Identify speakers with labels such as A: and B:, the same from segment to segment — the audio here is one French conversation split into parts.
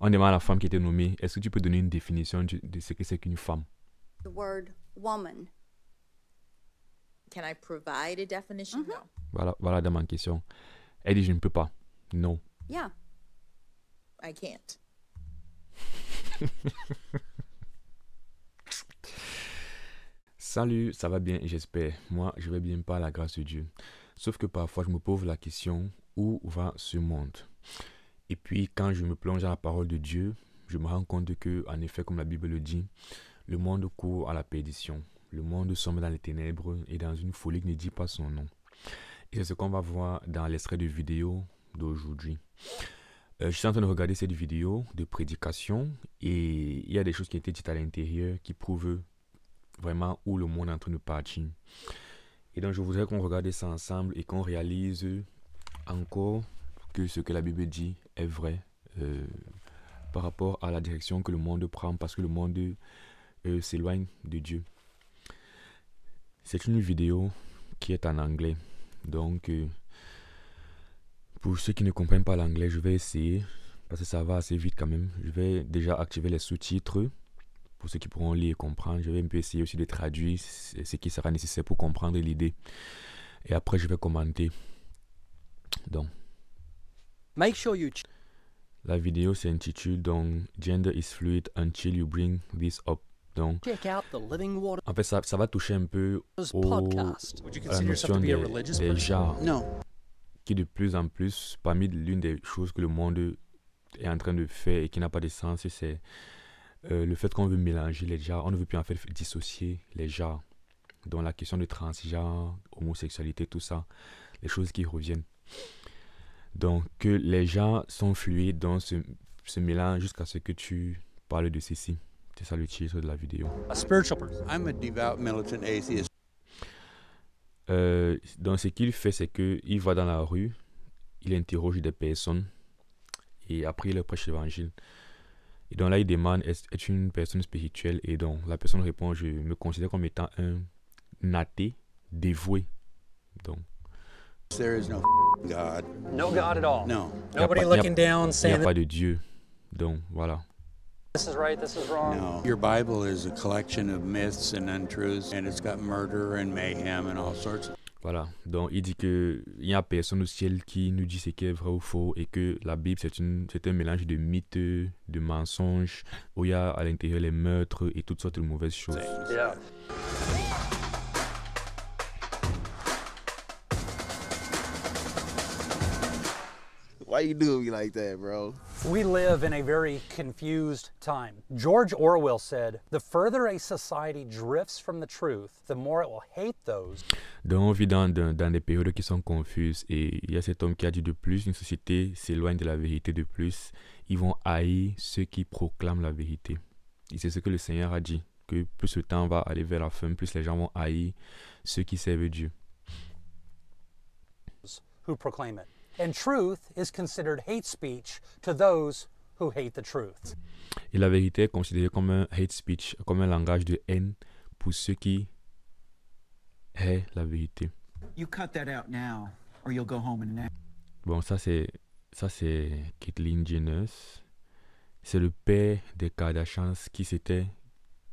A: On demande à la femme qui était nommée, est-ce que tu peux donner une définition de ce que c'est qu'une femme?
B: The word woman.
C: Can I provide a definition? No.
A: Voilà dans ma question. Elle dit, je ne peux pas. Non.
B: Yeah.
C: I can't.
A: Salut, ça va bien, j'espère. Moi, je vais bien par la grâce de Dieu. Sauf que parfois, je me pose la question, où va ce monde? Et puis, quand je me plonge dans la parole de Dieu, je me rends compte que, en effet, comme la Bible le dit, le monde court à la perdition. Le monde sombre dans les ténèbres et dans une folie qui ne dit pas son nom. Et c'est ce qu'on va voir dans l'extrait de vidéo d'aujourd'hui. Je suis en train de regarder cette vidéo de prédication et il y a des choses qui ont été dites à l'intérieur qui prouvent vraiment où le monde est en train de partir. Et donc je voudrais qu'on regarde ça ensemble et qu'on réalise encore que ce que la Bible dit est vrai par rapport à la direction que le monde prend, parce que le monde s'éloigne de Dieu. C'est une vidéo qui est en anglais. Donc pour ceux qui ne comprennent pas l'anglais, je vais essayer, parce que ça va assez vite quand même. Je vais déjà activer les sous-titres pour ceux qui pourront lire et comprendre. Je vais un peu essayer aussi de traduire ce qui sera nécessaire pour comprendre l'idée. Et après, je vais commenter. Donc,
D: Make sure you
A: la vidéo s'intitule donc Gender is fluid until you bring this up. Donc,
D: check out the Living Waters
A: en fait, ça va toucher un peu
D: podcast.
A: à la notion des genres, qui de plus en plus, parmi l'une des choses que le monde est en train de faire et qui n'a pas de sens, c'est le fait qu'on veut mélanger les genres. On ne veut plus en fait dissocier les genres. Donc la question de transgenre, homosexualité, tout ça, les choses qui reviennent. Donc que les genres sont fluides, donc se mélangent jusqu'à ce que tu parles de ceci. C'est ça le titre de la vidéo.
D: A spiritual person.
E: I'm a devout militant atheist.
A: Donc ce qu'il fait, c'est qu'il va dans la rue, il interroge des personnes et après il leur prêche l'évangile. Et donc là il demande est-ce une personne spirituelle, et donc la personne répond je me considère comme étant un athée dévoué. Donc
E: There is no God.
D: No God at all.
E: No.
D: Nobody looking down
A: il n'y a
D: saying
A: pas de Dieu. Donc voilà.
D: this is right, this is wrong.
E: No. Your Bible is a collection of myths and untruths, and it's got murder and mayhem and all sorts of...
A: Voilà, donc il dit qu'il n'y a personne au ciel qui nous dit ce qui est vrai ou faux, et que la Bible c'est un mélange de mythes, de mensonges, où il y a à l'intérieur les meurtres et toutes sortes de mauvaises choses.
D: Yeah.
F: Why you do me like that, bro?
D: We live in a very confused time. George Orwell said, "The further a society drifts from the truth, the more it will hate those."
A: Donc on vit dans des périodes qui sont confuses, et il y a cet homme qui a dit de plus, une société s'éloigne de la vérité de plus, ils vont haïr ceux qui proclament la vérité. Et c'est ce que le Seigneur a dit, que plus le temps va aller vers la fin, plus les gens vont haïr ceux qui servent Dieu.
D: Who proclaim it. And truth is considered hate speech to those who hate the truth.
A: Et la vérité est considérée comme un hate speech, comme un langage de haine pour ceux qui haïssent la vérité.
G: You cut that out now, or you'll go home in an hour.
A: Bon, ça c'est Caitlyn Jenner. C'est le père des Kardashians qui s'était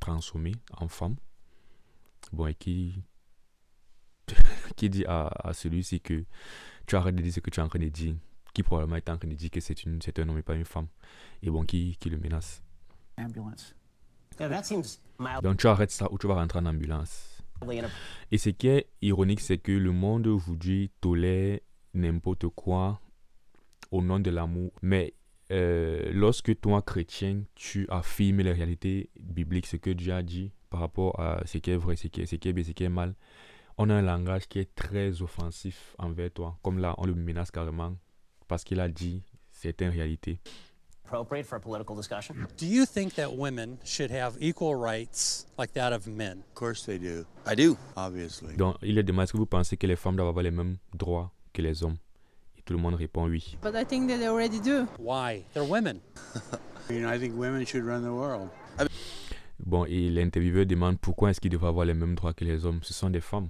A: transformé en femme. Bon, et qui dit à celui-ci que tu arrêtes de dire ce que tu es en train de dire, qui probablement est en train de dire que c'est un homme et pas une femme, et bon, qui le menace.
G: Ambulance.
H: Yeah, that seems mildly
A: Donc tu arrêtes ça ou tu vas rentrer en ambulance. Et ce qui est ironique, c'est que le monde aujourd'hui tolère n'importe quoi au nom de l'amour, mais lorsque toi, chrétien, tu affirmes les réalités bibliques, ce que Dieu a dit par rapport à ce qui est vrai, ce qui est bien, ce qui est mal, on a un langage qui est très offensif envers toi. Comme là, on le menace carrément parce qu'il a dit certaines réalités.
H: appropriate for a political discussion.
I: Do you think that women should have equal rights like that of men?
E: Of course they do.
F: I do.
E: Obviously.
A: Donc, il est demandé, est-ce que vous pensez que les femmes doivent avoir les mêmes droits que les hommes? Et tout le monde répond oui.
J: But I think that they already do.
I: Why? They're women.
E: I think women should run the world.
A: Bon, et l'intervieweur demande pourquoi est-ce qu'ils devraient avoir les mêmes droits que les hommes. Ce sont des femmes.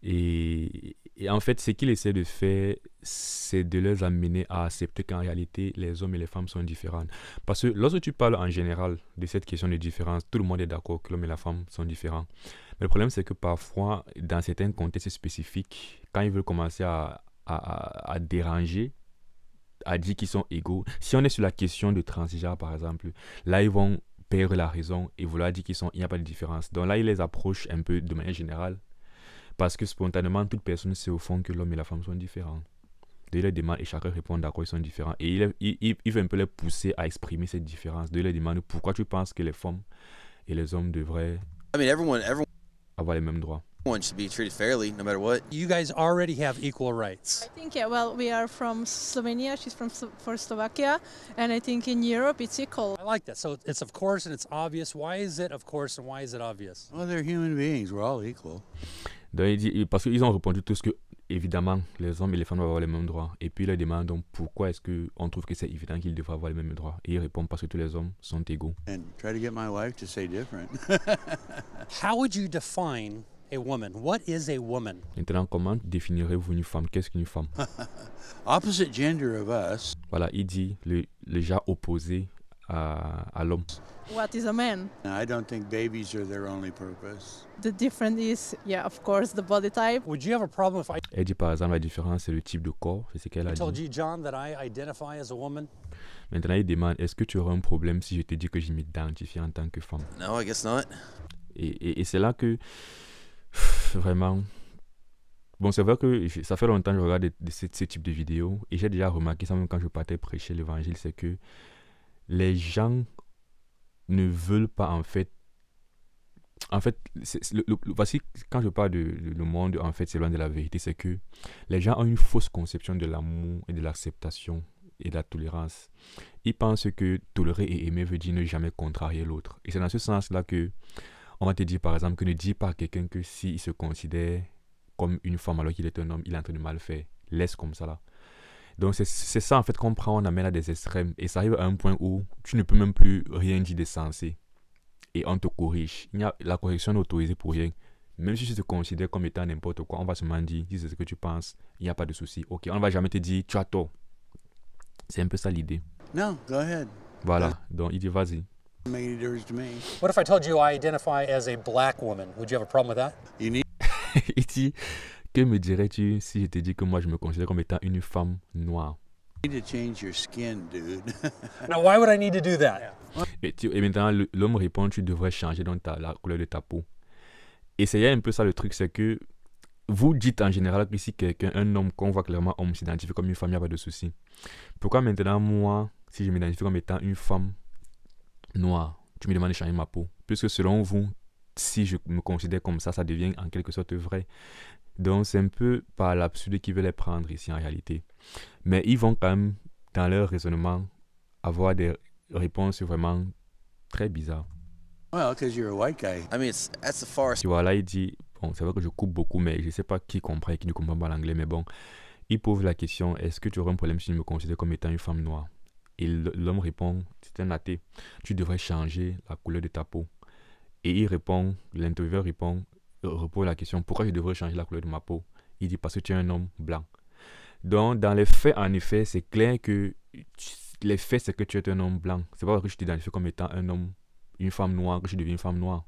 A: Et en fait, ce qu'il essaie de faire, c'est de les amener à accepter qu'en réalité, les hommes et les femmes sont différents. Parce que lorsque tu parles en général de cette question de différence, tout le monde est d'accord que l'homme et la femme sont différents. Mais le problème, c'est que parfois, dans certains contextes spécifiques, quand ils veulent commencer à déranger, à dire qu'ils sont égaux, si on est sur la question de transgenre, par exemple, là, ils vont perdre la raison et vouloir dire qu'il n'y a pas de différence. Donc là, ils les approchent un peu de manière générale. Parce que spontanément, toute personne sait au fond que l'homme et la femme sont différents. De les demande et chacun répond d'accord, ils sont différents. Et il veut un peu les pousser à exprimer cette différence. De les demander pourquoi tu penses que les femmes et les hommes devraient avoir les mêmes droits.
F: Everyone should be treated fairly, no matter what.
I: You guys already have equal rights.
J: I think, yeah, well, we are from Slovenia, she's from Slovakia, and I think in Europe it's equal.
I: I like that. So it's of course and it's obvious. Why is it of course and why is it obvious?
E: Well, they're human beings. We're all equal.
A: Donc, parce qu'ils ont répondu tous que, évidemment, les hommes et les femmes doivent avoir les mêmes droits. Et puis, ils leur demandent donc pourquoi est-ce qu'on trouve que c'est évident qu'ils devraient avoir les mêmes droits. Et ils répondent parce que tous les hommes sont égaux.
E: And try to get my wife to say different.
I: How would you define a woman? What is a woman?
A: Maintenant, comment définirez-vous une femme? Qu'est-ce qu'une femme?
E: Opposite gender of us.
A: Voilà, il dit le genre opposé à l'homme.
J: What is a man?
E: I don't think babies are their only purpose.
J: The difference is, yeah, of course, the body type.
I: Would you have a problem if I
A: Elle dit par exemple la différence, c'est le type de corps, c'est ce qu'elle a
I: told
A: dit.
I: you, John, that I identify as a woman?
A: Maintenant, il demande, est-ce que tu aurais un problème si je te dis que je m'identifie en tant que femme?
F: No, I guess not.
A: Et c'est là que, vraiment... Bon, c'est vrai que ça fait longtemps que je regarde ce type de vidéos, et j'ai déjà remarqué ça même quand je partais prêcher l'évangile, c'est que les gens ne veulent pas en fait, voici quand je parle de le monde, en fait, c'est loin de la vérité, c'est que les gens ont une fausse conception de l'amour et de l'acceptation et de la tolérance. Ils pensent que tolérer et aimer veut dire ne jamais contrarier l'autre. Et c'est dans ce sens-là que on va te dire, par exemple, que ne dis pas à quelqu'un que s'il se considère comme une femme alors qu'il est un homme, il est en train de mal faire. Laisse comme ça là. Donc c'est ça en fait qu'on prend, on amène à des extrêmes. Et ça arrive à un point où tu ne peux même plus rien dire de sensé. Et on te corrige. La correction n'est autorisée pour rien. Même si tu te considères comme étant n'importe quoi, on va seulement dire, si c'est ce que tu penses, il n'y a pas de souci. Ok, on ne va jamais te dire, tu as tort. C'est un peu ça l'idée.
E: No, go ahead.
A: Voilà, donc il dit, vas-y.
E: Make any difference to me.
I: What if I told you I identify as a black woman? Would you have a problem with that?
E: You need
A: Il dit, que me dirais-tu si je te dis que moi je me considère comme étant une femme noire?
E: to change your skin, dude.
I: Now, why would I need to do that?
A: Et maintenant, l'homme répond, tu devrais changer donc la couleur de ta peau. Et c'est un peu ça le truc, c'est que vous dites en général que si quelqu'un, un homme qu'on voit clairement homme s'identifie comme une femme, il n'y a pas de souci. Pourquoi maintenant, moi, si je m'identifie comme étant une femme noire, tu me demandes de changer ma peau? Puisque selon vous, si je me considère comme ça devient en quelque sorte vrai. Donc c'est un peu par l'absurde qu'ils veulent les prendre ici en réalité. Mais ils vont quand même, dans leur raisonnement, avoir des réponses vraiment très bizarres.
E: Well, because you're a white guy.
F: I mean, that's the far.
A: Tu vois, là, il dit, bon, c'est vrai que je coupe beaucoup, mais je ne sais pas qui comprend et qui ne comprend pas l'anglais, mais bon, il pose la question, est-ce que tu aurais un problème si je me considère comme étant une femme noire? Et l'homme répond, c'est un athée, tu devrais changer la couleur de ta peau. Et il répond, l'intervieweur repose la question, pourquoi je devrais changer la couleur de ma peau? Il dit, parce que tu es un homme blanc. Donc, dans les faits, en effet, c'est clair que les faits, c'est que tu es un homme blanc. C'est pas parce que je t'identifie comme étant un homme, une femme noire, que je deviens une femme noire.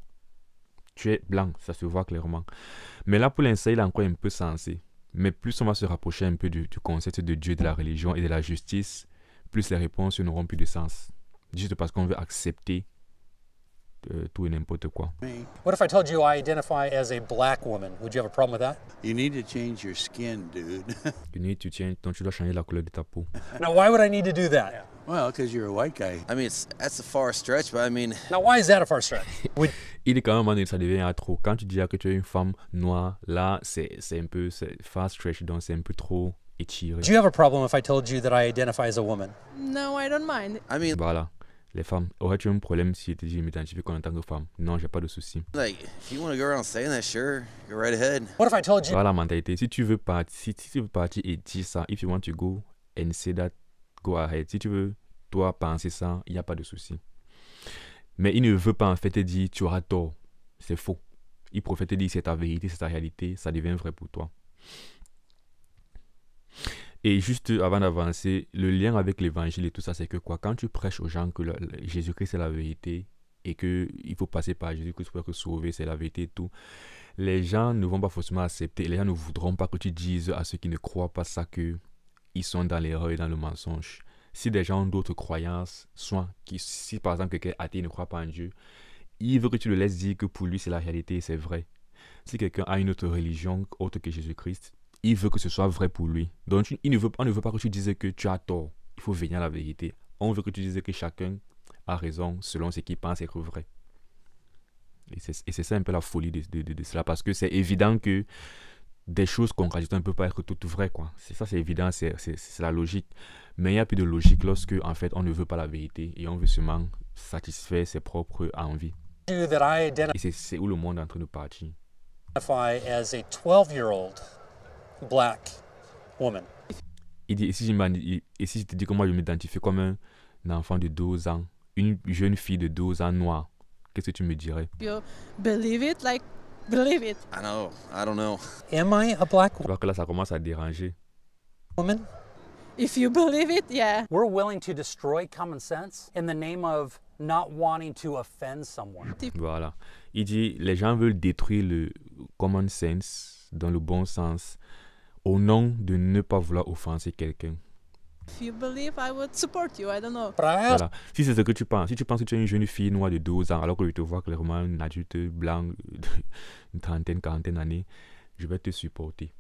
A: Tu es blanc, ça se voit clairement. Mais là, pour l'instant, il est encore un peu sensé. Mais plus on va se rapprocher un peu du concept de Dieu, de la religion et de la justice, plus les réponses n'auront plus de sens. Juste parce qu'on veut accepter tout et n'importe quoi.
I: What if I told you I identify as a black woman? Would you have a problem with that?
E: You need to change your skin, dude.
A: Donc tu dois changer la couleur de ta peau.
I: Now, why would I need to do that?
E: Well, because you're a white guy.
F: I mean, that's a far stretch, but I mean.
I: Now, why is that a far stretch?
A: Il est quand même donné, ça devient trop. Quand tu dis que tu es une femme noire, là, c'est un peu far stretch, donc c'est un peu trop étiré.
I: Do you have a problem if I told you that I identify as a woman?
J: No, I don't mind.
F: I mean,
A: voilà. Les femmes, aurais-tu un problème si je te dis je m'identifie comme en tant que femme? Non, j'ai pas de souci.
F: like, if you want to go around saying that, sure, go right ahead.
I: What if I told you?
A: Voilà la mentalité. Si tu veux partir, si tu veux partir et dire ça, if you want to go and say that, go ahead. Si tu veux, toi, penser ça, il n'y a pas de souci. Mais il ne veut pas en fait te dire tu auras tort. C'est faux. il prophète et dit c'est ta vérité, c'est ta réalité, ça devient vrai pour toi. Et juste avant d'avancer, le lien avec l'évangile et tout ça, c'est que quoi, quand tu prêches aux gens que Jésus-Christ c'est la vérité et qu'il faut passer par Jésus-Christ pour être sauvé, c'est la vérité et tout, les gens ne vont pas forcément accepter, les gens ne voudront pas que tu dises à ceux qui ne croient pas ça qu'ils sont dans l'erreur et dans le mensonge. Si des gens ont d'autres croyances, si par exemple quelqu'un athée ne croit pas en Dieu, il veut que tu le laisses dire que pour lui c'est la réalité et c'est vrai. Si quelqu'un a une autre religion autre que Jésus-Christ, il veut que ce soit vrai pour lui. Donc on ne veut pas que tu dises que tu as tort. Il faut venir à la vérité. On veut que tu dises que chacun a raison selon ce qu'il pense être vrai. Et c'est ça un peu la folie de cela, parce que c'est évident que des choses contradictoires ne peuvent pas être toutes vraies, quoi. C'est évident, c'est la logique. Mais il n'y a plus de logique lorsque, en fait, on ne veut pas la vérité et on veut seulement satisfaire ses propres envies. Et c'est où le monde est en train de partir.
I: As a 12-year-old black woman.
A: Il dit, et si je te dis que moi je m'identifie comme un enfant de 12 ans, une jeune fille de 12 ans noire, qu'est-ce que tu me dirais?
J: You believe it, like, believe it.
F: I don't know.
I: Am I a black
A: Je vois que là ça commence à déranger.
I: woman?
J: If you believe it, yeah.
D: We're willing to destroy common sense in the name of not wanting to offend someone.
A: Voilà. Il dit, les gens veulent détruire le common sense dans le bon sens au nom de ne pas vouloir offenser quelqu'un.
J: If you believe, I would support you. I don't know.
A: Voilà. Si c'est ce que tu penses, si tu penses que tu es une jeune fille noire de 12 ans, alors que je te vois clairement un adulte blanc d'une trentaine, quarantaine d'années, je vais te supporter.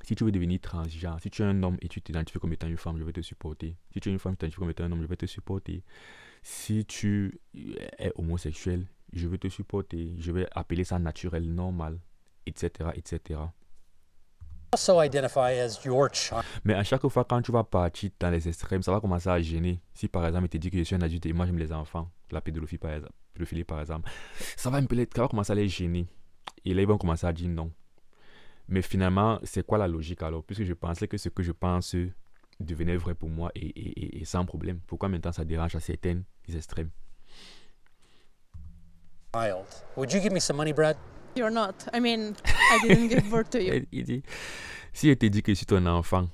A: Si tu veux devenir transgenre, si tu es un homme et tu t'identifies comme étant une femme, je vais te supporter. Si tu es une femme et tu t'identifies comme étant un homme, je vais te supporter. Si tu es homosexuel, je vais te supporter. Je vais appeler ça naturel, normal, etc., etc.
I: Also identify as your child.
A: Mais à chaque fois quand tu vas partir dans les extrêmes, ça va commencer à gêner. Si par exemple, il te dit que je suis un adulte et moi j'aime les enfants, la pédophilie par exemple, ça va commencer à les gêner. Et là, ils vont commencer à dire non. Mais finalement, c'est quoi la logique alors? Puisque je pensais que ce que je pense devenait vrai pour moi et sans problème. Pourquoi maintenant ça dérange à certains extrêmes?
I: Would you give me some money, Brad?
J: You're not. I mean, I didn't give birth to you.
A: Il dit, si elle te dit que je suis ton enfant,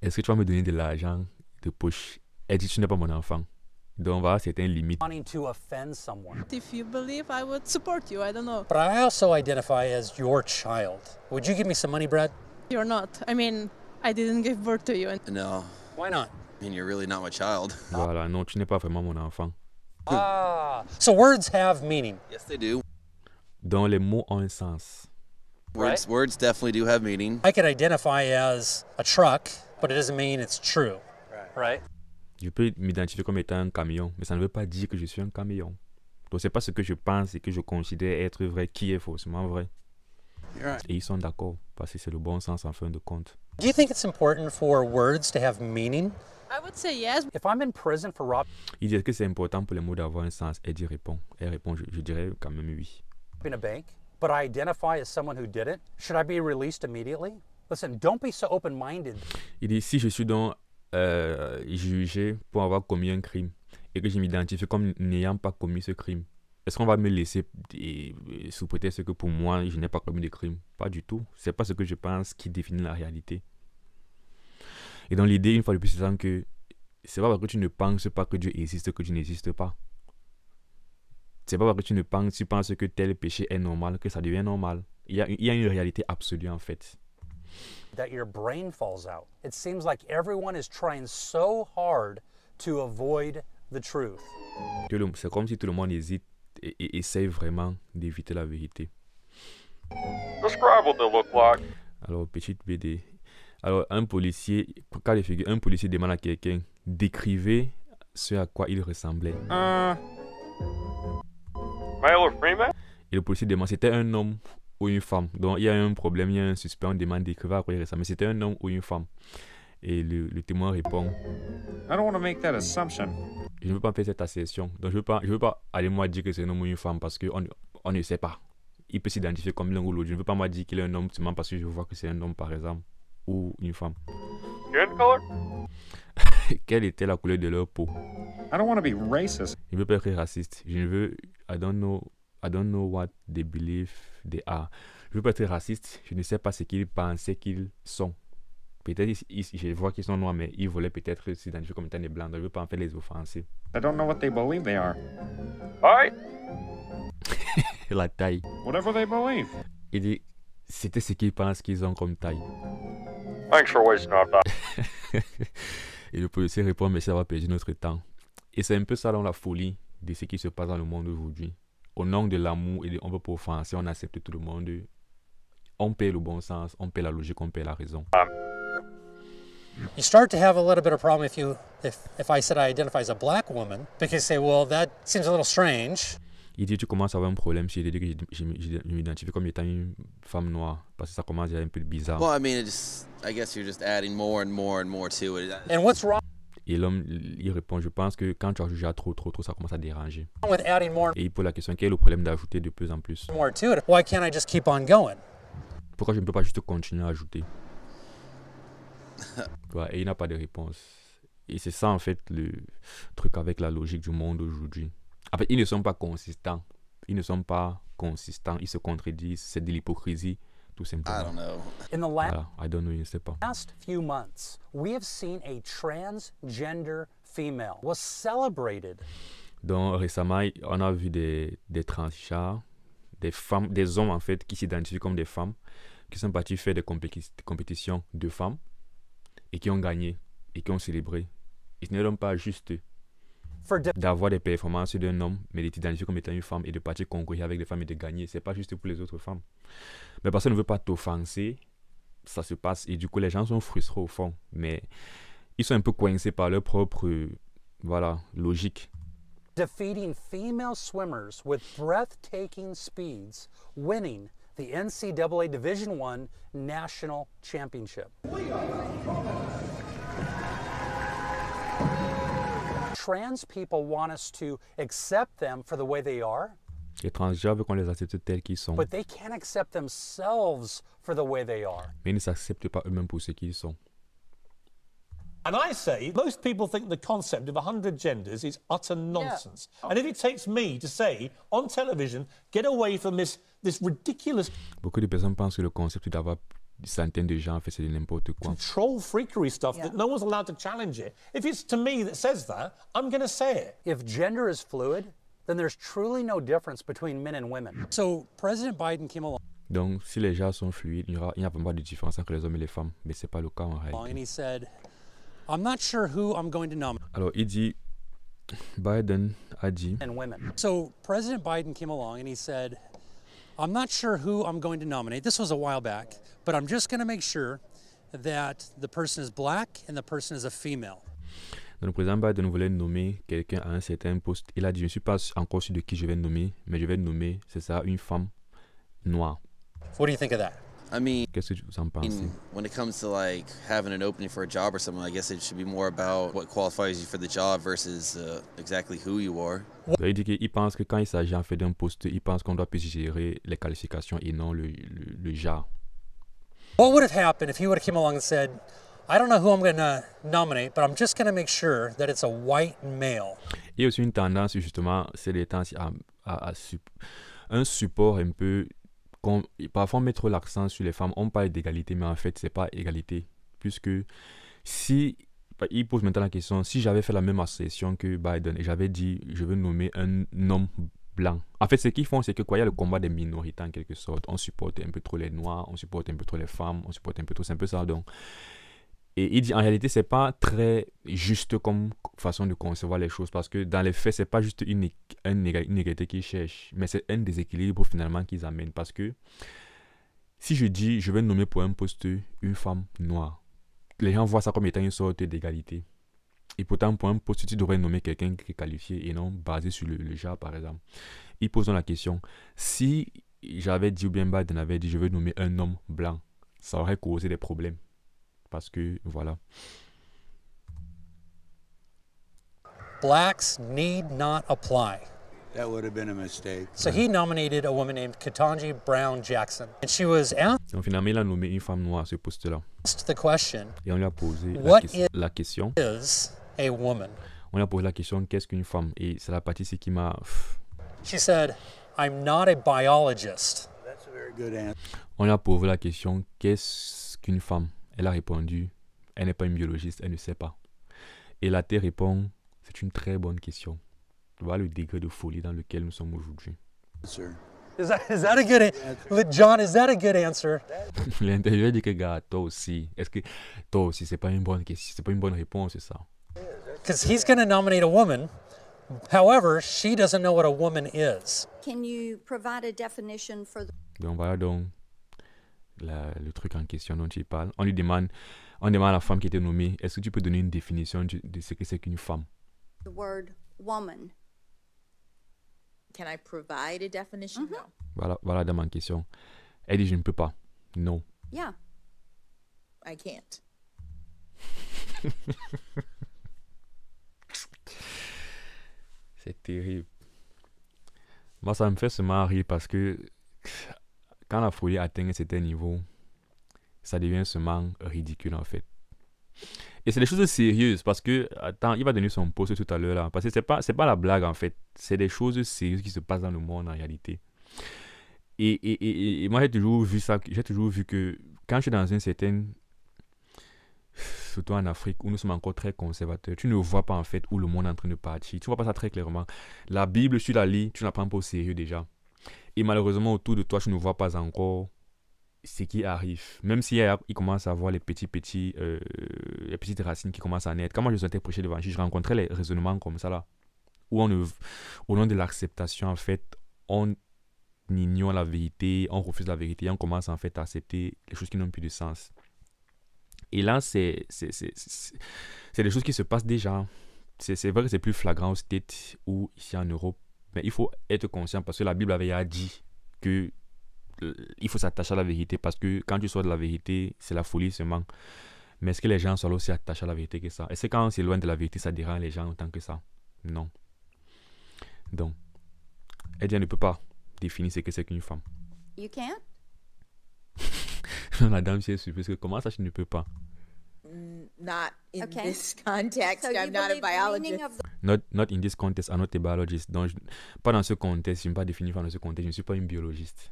A: est-ce que tu vas me donner de l'argent de poche? Elle dit, tu n'es pas mon enfant. Donc voilà certaines limites.
D: Wanting to offend someone.
J: If you believe, I would support you. I don't know.
I: But I also identify as your child. Would you give me some money, Brad?
J: You're not. I mean, I didn't give birth to you.
F: No.
I: Why not?
F: I mean, you're really not my child.
A: Voilà, non, tu n'es pas vraiment mon enfant.
I: So words have meaning.
F: Yes, they do.
A: Donc les mots ont un sens.
F: Words definitely do have meaning.
I: I could identify as a truck, but it doesn't mean it's true. Right?
A: Je peux m'identifier comme étant un camion, mais ça ne veut pas dire que je suis un camion. Donc c'est pas ce que je pense et que je considère être vrai qui est faussement vrai.
F: Right.
A: Et ils sont d'accord, parce que c'est le bon sens en fin de compte.
I: Do you think it's important for words to have meaning?
J: I would say yes.
D: If I'm in prison for robbing
A: Il dit, est-ce que c'est important pour les mots d'avoir un sens? Elle dit répond. Elle répond, je dirais quand même oui.
D: a bank, but I identify as someone who did it, should I be released immediately? Listen, don't be so open-minded.
A: Il dit, si je suis donc jugé pour avoir commis un crime et que je m'identifie comme n'ayant pas commis ce crime, est-ce qu'on va me laisser sous prétexte que pour moi, je n'ai pas commis de crime? Pas du tout. C'est pas ce que je pense qui définit la réalité. Et dans l'idée, une fois de plus, c'est que c'est pas parce que tu ne penses pas que Dieu existe que tu n'existes pas. C'est pas parce que tu penses que tel péché est normal que ça devient normal. Il y a une réalité absolue en fait.
D: That your brain falls out. It seems like everyone is trying so hard to avoid the truth.
A: C'est comme si tout le monde hésite et essaye vraiment d'éviter la vérité.
K: Describe what they look like.
A: Alors, petite BD. Alors, un policier demande à quelqu'un d'écrivez ce à quoi il ressemblait.
K: Male or female?
A: Et le policier demande c'était un homme ou une femme. Donc, il y a un problème, il y a un suspect, on demande d'écrire à quoi il ressemblait. C'était un homme ou une femme. Et le témoin répond
K: I don't want to make that assumption.
A: Je ne veux pas faire cette assertion. Donc, je veux pas aller moi dire que c'est un homme ou une femme parce qu'on ne sait pas. Il peut s'identifier comme l'un ou l'autre. Je ne veux pas moi dire qu'il est un homme seulement parce que je vois que c'est un homme, par exemple, ou une femme.
K: Skin color?
A: Quelle était la couleur de leur peau?
K: I don't want to be racist.
A: Je ne veux pas être raciste. Je ne veux... I don't I don't know what they believe they are. Je veux pas être raciste, je ne sais pas ce qu'ils pensaient qu'ils sont. Peut-être je vois qu'ils sont noirs, mais ils voulaient peut-être s'identifier comme étant des blancs. Donc je veux pas en fait les offenser.
K: I don't know what they believe they are. Alright,
A: La taille.
K: whatever they believe.
A: Il dit, c'était ce qu'ils pensent qu'ils ont comme taille.
K: Thanks for wasting our time.
A: Et le policier répond, mais ça va perdre notre temps. Et c'est un peu ça dans la folie de ce qui se passe dans le monde aujourd'hui. Au nom de l'amour et on veut pas offenser, on accepte tout le monde. On paie le bon sens, on paie la logique, on paie la raison.
D: You start to have a little bit of problem if I said I identify as a black woman, because you say, well, that seems a little strange.
A: Il dit, tu commences à avoir un problème si je dis que je m'identifie comme étant une femme noire, parce que ça commence à être un peu bizarre.
F: Well, I mean, I guess you're just adding more and more and more to it.
D: And what's wrong
A: Et l'homme, il répond, je pense que quand tu ajoutes trop, ça commence à déranger.
D: with adding more
A: Et il pose la question, quel est le problème d'ajouter de plus en plus?
D: and more to it? Why can't I just keep on going?
A: Pourquoi je ne peux pas juste continuer à ajouter? Ouais, et il n'a pas de réponse. Et c'est ça en fait le truc avec la logique du monde aujourd'hui. En fait, ils ne sont pas consistants. Ils se contredisent. C'est de l'hypocrisie, tout simplement.
F: I don't know.
D: In the
A: Voilà, I don't know, je ne sais pas.
D: last few months, we have seen a transgender female was celebrated.
A: Donc récemment, on a vu des transgenres, des femmes, des hommes en fait qui s'identifient comme des femmes, qui sont partis faire des compétitions de femmes et qui ont gagné et qui ont célébré. Et ce n'est donc pas juste d'avoir des performances d'un homme, mais de t'identifier comme étant une femme et de partir concourir avec des femmes et de gagner. C'est pas juste pour les autres femmes. Mais personne ne veut pas t'offenser, ça se passe et du coup les gens sont frustrés au fond. Mais ils sont un peu coincés par leur propre logique.
D: Defeating female swimmers with breathtaking speeds, winning the NCAA Division I National Championship. Trans people want us to accept them for the way they are,
A: Les transgenres veulent qu'on les accepte tels qu'ils sont,
D: but they can't accept themselves for the way they are.
A: mais ils ne s'acceptent pas eux-mêmes pour ce qu'ils sont.
L: And I say, most people think the concept of 100 genders is utter nonsense. And if it takes me to say on television, get away from this ridiculous
A: Beaucoup de personnes pensent que le concept d'avoir des centaines de gens, en fait, c'est n'importe quoi.
L: troll freakery stuff that no one's allowed to challenge it. If it's to me that says that, I'm going to say it.
D: If gender is fluid, then there's truly no difference between men and women. So President Biden came along
A: Donc, si les gens sont fluides, il n'y a pas de différence entre les hommes et les femmes, mais ce n'est pas le cas en
D: and
A: réalité.
D: he said, I'm not sure who I'm going to nominate.
A: Alors, il dit, Biden a dit,
D: And women. So President Biden came along and he said, I'm not sure who I'm going to nominate. This was a while back, but I'm just going to make sure that the person is black and the person is a female.
A: donc, le président Biden voulait nommer quelqu'un à un certain poste. Il a dit, je ne suis pas encore sûr de qui je vais nommer, mais je vais nommer, c'est ça, une femme noire.
D: What do you think of that?
F: I mean,
A: Qu'est-ce que vous en pensez?
F: when it comes to like having an opening for a job or something, I guess it should be more about what qualifies you for the job versus exactly who you are.
A: Donc, il dit qu'il pense que quand il s'agit en fait d'un poste, il pense qu'on doit plus gérer les qualifications et non le genre.
D: What would have happened if he would have come along and said, I don't know who I'm going to nominate, but I'm just going to make sure that it's a white male.
A: Il y a aussi une tendance justement, c'est les temps un support un peu, parfois on met trop l'accent sur les femmes, on parle d'égalité, mais en fait c'est pas égalité, puisque si, il pose maintenant la question, si j'avais fait la même assertion que Biden et j'avais dit je veux nommer un homme blanc, en fait ce qu'ils font c'est que quoi, il y a le combat des minorités en quelque sorte, on supporte un peu trop les noirs, on supporte un peu trop les femmes, on supporte un peu trop, c'est un peu ça donc. Et il dit en réalité c'est pas très juste comme façon de concevoir les choses parce que dans les faits c'est pas juste une égalité qu'ils cherchent, mais c'est un déséquilibre finalement qu'ils amènent parce que si je dis je vais nommer pour un poste une femme noire, les gens voient ça comme étant une sorte d'égalité. Et pourtant pour un poste tu devrais nommer quelqu'un qui est qualifié et non basé sur le genre par exemple. Ils posent la question, si j'avais dit ou bien Biden avait dit je veux nommer un homme blanc, ça aurait causé des problèmes. Parce que, voilà.
D: Blacks need not apply.
E: That would have been a mistake.
D: So he nominated a woman named Ketanji Brown Jackson. And she was asked
A: Donc finalement, il a nommé une femme noire à ce poste-là.
D: the question,
A: Et on lui a posé la question.
D: is a woman?
A: On lui a posé la question, qu'est-ce qu'une femme? Et c'est la partie qui m'a...
D: She said, I'm not a biologist.
E: That's a very good answer.
A: On lui a posé la question, qu'est-ce qu'une femme? Elle a répondu, elle n'est pas une biologiste, elle ne sait pas. Et la Terre répond, c'est une très bonne question. Voilà le degré de folie dans lequel nous sommes aujourd'hui.
D: Is that a good John, is that a good answer?
A: L'intervieweur dit que gars, toi aussi, est-ce que toi aussi c'est pas une bonne question, c'est pas une bonne réponse, c'est ça?
D: Because he's going to nominate a woman. However, she doesn't know what a woman is.
B: Can you provide a definition for the
A: Donc voilà donc le truc en question dont il parle. On demande à la femme qui était nommée, est-ce que tu peux donner une définition de ce que c'est qu'une femme?
B: word woman?
C: Can I provide a definition? No.
A: Voilà dans ma question. Elle dit, je ne peux pas. Non.
B: Yeah.
C: I can't.
A: C'est terrible. Moi, ça me fait seulement rire parce que quand la folie atteint un certain niveau, ça devient seulement ridicule en fait. Et c'est des choses sérieuses parce que, attends, il va donner son post tout à l'heure là, parce que c'est pas la blague en fait, c'est des choses sérieuses qui se passent dans le monde en réalité. Et moi j'ai toujours vu ça, j'ai toujours vu que quand je suis dans une certaine, surtout en Afrique où nous sommes encore très conservateurs, tu ne vois pas en fait où le monde est en train de partir, tu vois pas ça très clairement. La Bible, tu la lis, tu ne la prends pas au sérieux déjà. Et malheureusement autour de toi, tu ne vois pas encore ce qui arrive. Même si il commence à voir les petites racines qui commencent à naître. Quand moi je souhaitais prêcher l'évangile, je rencontrais les raisonnements comme ça là, où au nom de l'acceptation en fait, on ignore la vérité, on refuse la vérité, on commence en fait à accepter les choses qui n'ont plus de sens. Et là, c'est des choses qui se passent déjà. C'est vrai que c'est plus flagrant aux States ou ici en Europe, mais il faut être conscient parce que la Bible avait dit que il faut s'attacher à la vérité parce que quand tu sors de la vérité, c'est la folie seulement. Mais est-ce que les gens sont aussi attachés à la vérité que ça? Est-ce que quand on s'éloigne de la vérité, ça dérange les gens autant que ça? Non. Donc, elle dit, elle ne peut pas définir ce que c'est qu'une femme.
B: You can't?
A: La dame s'est surprise. Comment ça, je ne peux pas?
C: Not in
B: Okay.
C: this context.
B: So you
C: I'm not a
B: believe the meaning
C: biologist.
B: of
A: Not in this context, I'm not a biologist. Donc, pas dans ce contexte, je ne suis pas défini dans ce contexte, je ne suis pas une biologiste.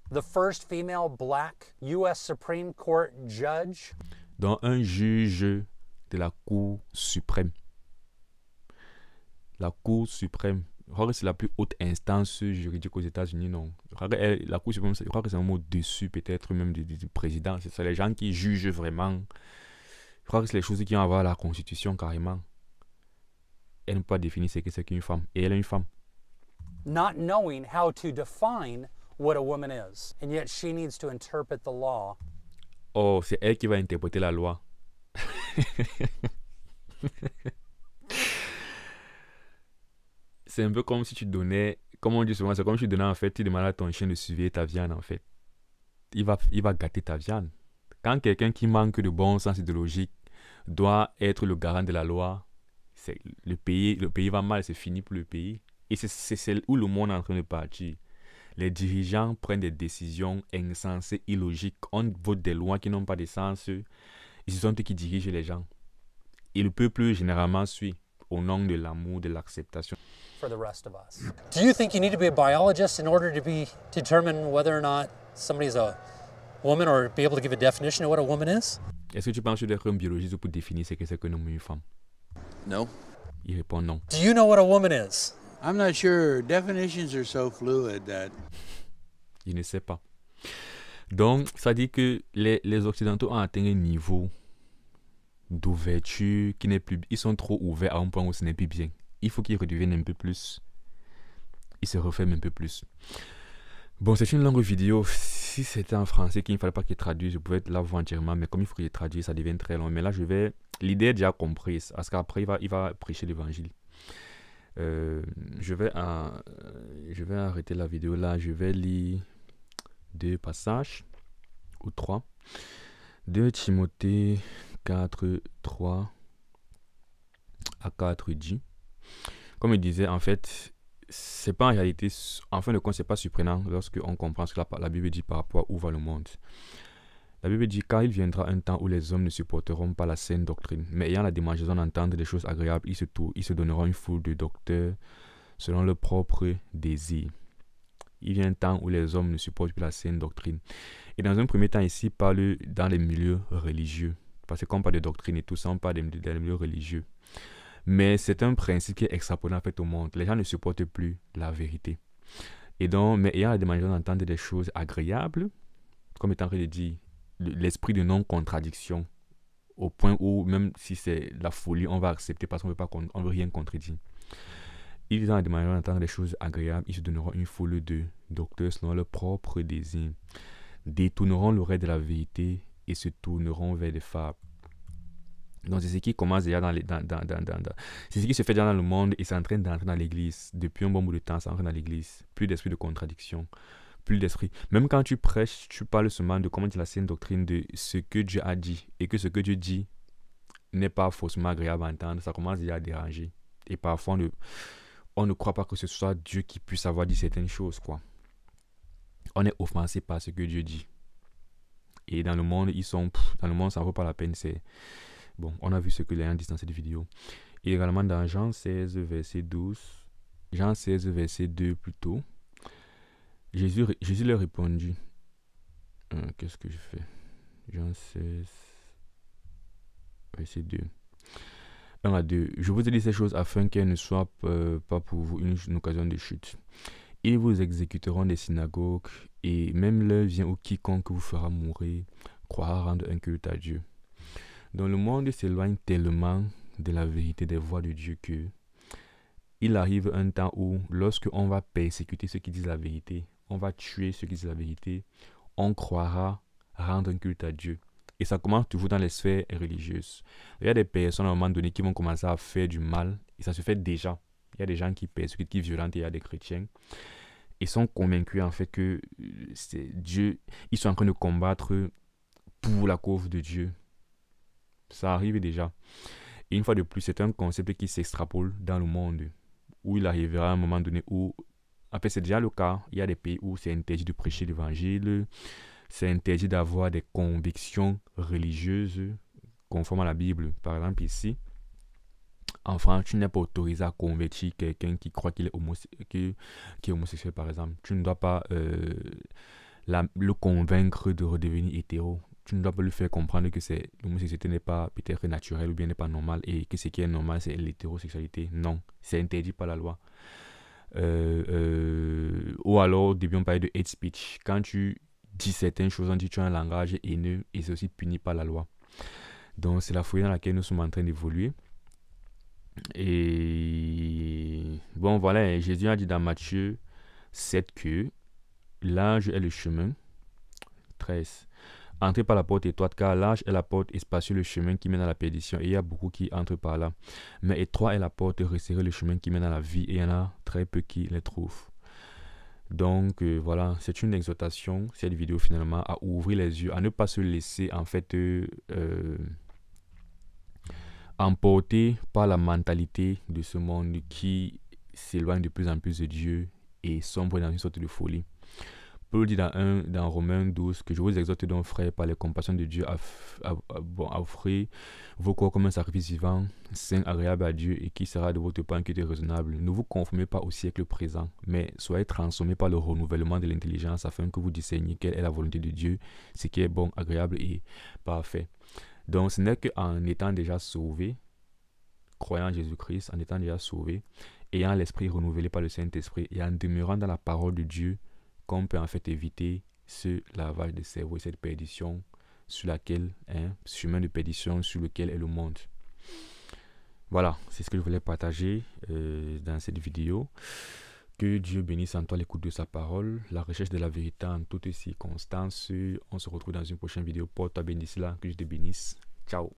D: The first female black U.S. Supreme Court judge.
A: Donc, un juge de la Cour suprême. La Cour suprême. Je crois que c'est la plus haute instance juridique aux États-Unis, non. Je crois que la Cour suprême, je crois que c'est un mot dessus, peut-être même du président. C'est les gens qui jugent vraiment. Je crois que c'est les choses qui ont à voir la Constitution carrément. Elle ne peut pas définir ce que c'est qu'une femme. Et elle est une femme.
D: Not knowing how to define what a woman is. And yet she needs to interpret the law.
A: Oh, c'est elle qui va interpréter la loi. C'est un peu comme si tu donnais, comme on dit souvent, c'est comme si tu donnais en fait, tu demandais à ton chien de surveiller ta viande en fait. Il va gâter ta viande. Quand quelqu'un qui manque de bon sens idéologique doit être le garant de la loi, le pays va mal, c'est fini pour le pays. Et c'est où le monde est en train de partir. Les dirigeants prennent des décisions insensées, illogiques. On vote des lois qui n'ont pas de sens. Et ce sont eux qui dirigent les gens. Et le peuple généralement suit au nom de l'amour, de l'acceptation.
D: For the rest of us. Do you think you need to be a biologist in order to determine whether or not somebody's a woman or be able to give a definition of what a woman is?
A: Est-ce que tu penses que tu dois être un biologiste pour définir ce que c'est qu'un homme et une femme?
F: No.
A: Il répond non.
D: Do you know what a woman is?
E: I'm not sure. Definitions are so fluid that...
A: Il ne sait pas. Donc, ça dit que les Occidentaux ont atteint un niveau d'ouverture qui n'est plus... Ils sont trop ouverts à un point où ce n'est plus bien. Il faut qu'ils redeviennent un peu plus. Ils se referment un peu plus. Bon, c'est une longue vidéo. Si c'était en français qu'il ne fallait pas qu'il traduise, je pouvais la voir entièrement. Mais comme il faut qu'il traduise, ça devient très long. Mais là, l'idée est déjà comprise. Parce qu'après, il va prêcher l'évangile. Je vais arrêter la vidéo là. Je vais lire 2 passages. Ou 3. 2 Timothée 4, 3 à 4 dit. Comme il disait, en fait, c'est pas en réalité, en fin de compte, c'est pas surprenant lorsque on comprend ce que la Bible dit par rapport à où va le monde. La Bible dit, car il viendra un temps où les hommes ne supporteront pas la saine doctrine, mais ayant la démangeaison d'entendre des choses agréables, ils se donneront une foule de docteurs selon leur propre désir. il y a un temps où les hommes ne supportent plus la saine doctrine. Et dans un premier temps ici, il parle dans les milieux religieux. Parce que quand on parle de doctrine et tout ça, on parle des milieux religieux. Mais c'est un principe qui est extrapolé en fait au monde. Les gens ne supportent plus la vérité. Et donc, mais ayant des manières d'entendre des choses agréables, comme étant en train de dire, l'esprit de non-contradiction, au point où même si c'est la folie, on va accepter parce qu'on ne veut rien contredire. Ils ont des manières d'entendre des choses agréables, ils se donneront une foule de docteurs selon leur propre désir, détourneront l'oreille de la vérité et se tourneront vers des fables. Donc c'est ce qui commence déjà c'est ce qui se fait déjà dans le monde et c'est en train d'entrer dans l'église. Depuis un bon bout de temps, ça entre dans l'église. Plus d'esprit de contradiction, plus d'esprit. Même quand tu prêches, tu parles seulement de comment dire la saine doctrine de ce que Dieu a dit et que ce que Dieu dit n'est pas faussement agréable à entendre. Ça commence déjà à déranger. Et parfois, on ne croit pas que ce soit Dieu qui puisse avoir dit certaines choses, quoi. On est offensé par ce que Dieu dit. Et dans le monde, dans le monde, ça ne vaut pas la peine. Bon, on a vu ce que les gens disent dans cette vidéo. Et également dans Jean 16, verset 12, Jean 16, verset 2 plutôt, Jésus leur répondit. Qu'est-ce que je fais? Jean 16, verset 2. 1 à 2. Je vous ai dit ces choses afin qu'elles ne soient pas pour vous une occasion de chute. Ils vous exécuteront des synagogues et même l'heure vient où quiconque vous fera mourir croira rendre un culte à Dieu. Donc le monde s'éloigne tellement de la vérité des voies de Dieu que il arrive un temps où lorsque on va persécuter ceux qui disent la vérité, on va tuer ceux qui disent la vérité, on croira rendre un culte à Dieu. Et ça commence toujours dans les sphères religieuses. Il y a des personnes à un moment donné qui vont commencer à faire du mal et ça se fait déjà. Il y a des gens qui persécutent, qui violentent et il y a des chrétiens. Ils sont convaincus en fait que c'est Dieu, ils sont en train de combattre pour la cause de Dieu. Ça arrive déjà. Et une fois de plus, c'est un concept qui s'extrapole dans le monde, où il arrivera à un moment donné où, en fait c'est déjà le cas, il y a des pays où c'est interdit de prêcher l'évangile, c'est interdit d'avoir des convictions religieuses conformes à la Bible. Par exemple ici, en France, tu n'es pas autorisé à convertir quelqu'un qui croit qu'il est homosexuel par exemple. Tu ne dois pas le convaincre de redevenir hétéro. Tu ne dois pas lui faire comprendre que l'homosexualité n'est pas peut-être naturelle ou bien n'est pas normale et que ce qui est normal c'est l'hétérosexualité. Non, c'est interdit par la loi. Ou alors, devions parler de hate speech. Quand tu dis certaines choses, on dit que tu as un langage haineux et c'est aussi puni par la loi. Donc c'est la folie dans laquelle nous sommes en train d'évoluer. Et bon voilà, Jésus a dit dans Matthieu 7 que l'âge est le chemin. 13. Entrez par la porte étroite, car large est la porte et spacieux le chemin qui mène à la perdition, et il y a beaucoup qui entrent par là. Mais étroit est la porte, resserré le chemin qui mène à la vie, et il y en a très peu qui les trouvent. Donc voilà, c'est une exhortation, cette vidéo finalement, à ouvrir les yeux, à ne pas se laisser en fait emporter par la mentalité de ce monde qui s'éloigne de plus en plus de Dieu et sombre dans une sorte de folie. Paul dit dans Romains 12 que je vous exhorte donc frères par les compassions de Dieu à offrir vos corps comme un sacrifice vivant, saint, agréable à Dieu et qui sera de votre part un culte raisonnable. Ne vous conformez pas au siècle présent, mais soyez transformés par le renouvellement de l'intelligence afin que vous discerniez quelle est la volonté de Dieu, ce qui est bon, agréable et parfait. Donc ce n'est qu'en étant déjà sauvé, croyant en Jésus-Christ, en étant déjà sauvé, ayant l'esprit renouvelé par le Saint-Esprit et en demeurant dans la parole de Dieu, qu'on peut en fait éviter ce lavage de cerveau et cette perdition sur laquelle, ce chemin de perdition sur lequel est le monde. Voilà, c'est ce que je voulais partager dans cette vidéo. Que Dieu bénisse en toi l'écoute de sa parole, la recherche de la vérité en toutes circonstances. On se retrouve dans une prochaine vidéo. Porte-toi bien d'ici là, que je te bénisse. Ciao.